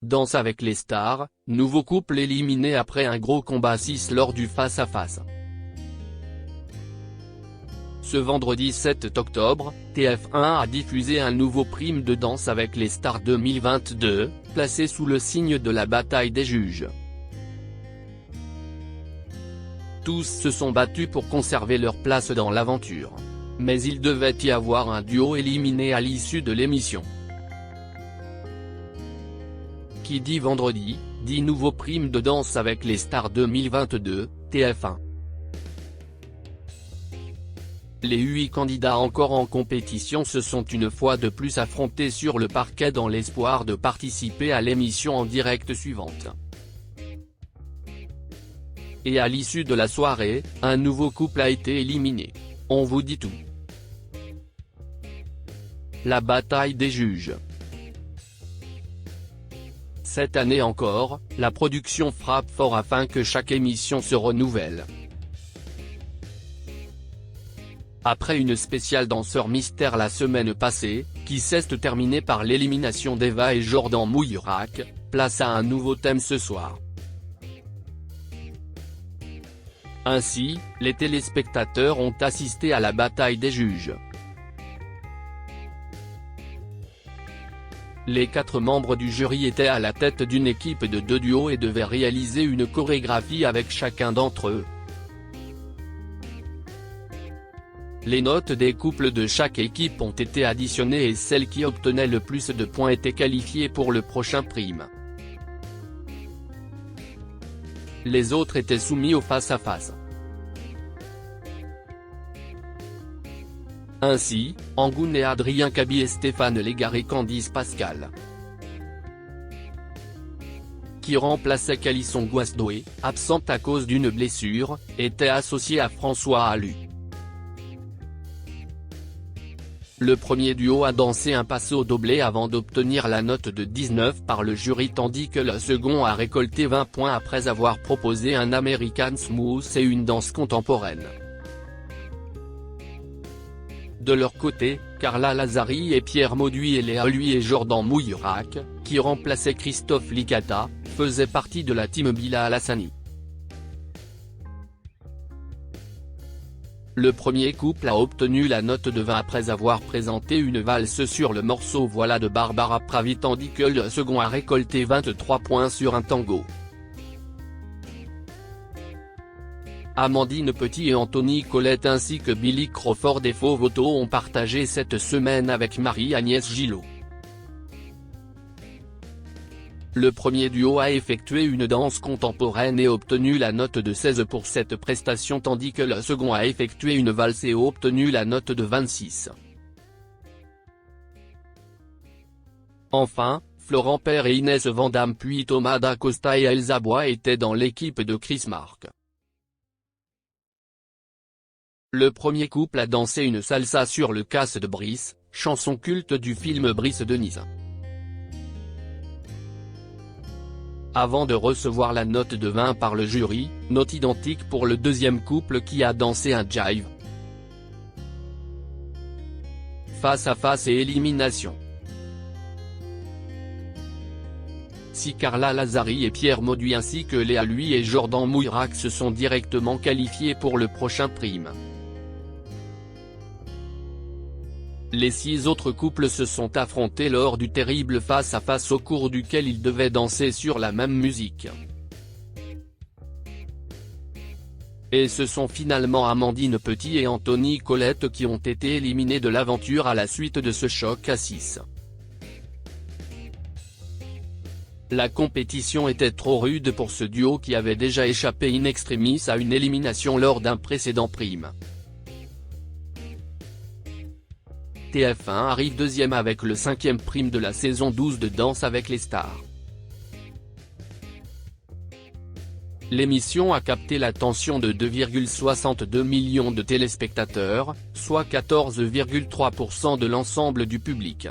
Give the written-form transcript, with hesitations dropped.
Danse avec les stars, nouveau couple éliminé après un gros combat 6 lors du face-à-face. Ce vendredi 7 octobre, TF1 a diffusé un nouveau prime de Danse avec les stars 2022, placé sous le signe de la bataille des juges. Tous se sont battus pour conserver leur place dans l'aventure. Mais il devait y avoir un duo éliminé à l'issue de l'émission. Qui dit vendredi, dit nouveau prime de Danse avec les stars 2022, TF1. Les 8 candidats encore en compétition se sont une fois de plus affrontés sur le parquet dans l'espoir de participer à l'émission en direct suivante. Et à l'issue de la soirée, un nouveau couple a été éliminé. On vous dit tout. La bataille des juges. Cette année encore, la production frappe fort afin que chaque émission se renouvelle. Après une spéciale Danseur Mystère la semaine passée, qui s'est terminée par l'élimination d'Eva et Jordan Mouillerac, place à un nouveau thème ce soir. Ainsi, les téléspectateurs ont assisté à la bataille des juges. Les 4 membres du jury étaient à la tête d'une équipe de 2 duos et devaient réaliser une chorégraphie avec chacun d'entre eux. Les notes des couples de chaque équipe ont été additionnées et celle qui obtenait le plus de points était qualifiée pour le prochain prime. Les autres étaient soumis au face-à-face. Ainsi, Angoune et Adrien Cabi et Stéphane Légaré Candice Pascal, qui remplaçait Calisson Guasdoé, absente à cause d'une blessure, était associé à François Alu. Le premier duo a dansé un passo doblé avant d'obtenir la note de 19 par le jury tandis que le second a récolté 20 points après avoir proposé un American Smooth et une danse contemporaine. De leur côté, Carla Lazzari et Pierre Mauduit et Léa Lui et Jordan Mouillerac, qui remplaçaient Christophe Licata, faisaient partie de la team Bilal Hassani. Le premier couple a obtenu la note de 20 après avoir présenté une valse sur le morceau Voilà de Barbara Pravi tandis que le second a récolté 23 points sur un tango. Amandine Petit et Anthony Colette ainsi que Billy Crawford et Faux Voto ont partagé cette semaine avec Marie-Agnès Gillot. Le premier duo a effectué une danse contemporaine et obtenu la note de 16 pour cette prestation tandis que le second a effectué une valse et obtenu la note de 26. Enfin, Florent Père et Inès Vandamme puis Thomas Dacosta et Elsa Bois étaient dans l'équipe de Chris Mark. Le premier couple a dansé une salsa sur le Casse de Brice, chanson culte du film Brice de Nice. Avant de recevoir la note de 20 par le jury, note identique pour le deuxième couple qui a dansé un jive. Face à face et élimination. Si Carla Lazzari et Pierre Mauduit ainsi que Léa Lui et Jordan Mouillerac se sont directement qualifiés pour le prochain prime. Les 6 autres couples se sont affrontés lors du terrible face-à-face au cours duquel ils devaient danser sur la même musique. Et ce sont finalement Amandine Petit et Anthony Colette qui ont été éliminés de l'aventure à la suite de ce choc à 6. La compétition était trop rude pour ce duo qui avait déjà échappé in extremis à une élimination lors d'un précédent prime. TF1 arrive deuxième avec le 5e prime de la saison 12 de Danse avec les stars. L'émission a capté l'attention de 2,62 millions de téléspectateurs, soit 14,3% de l'ensemble du public.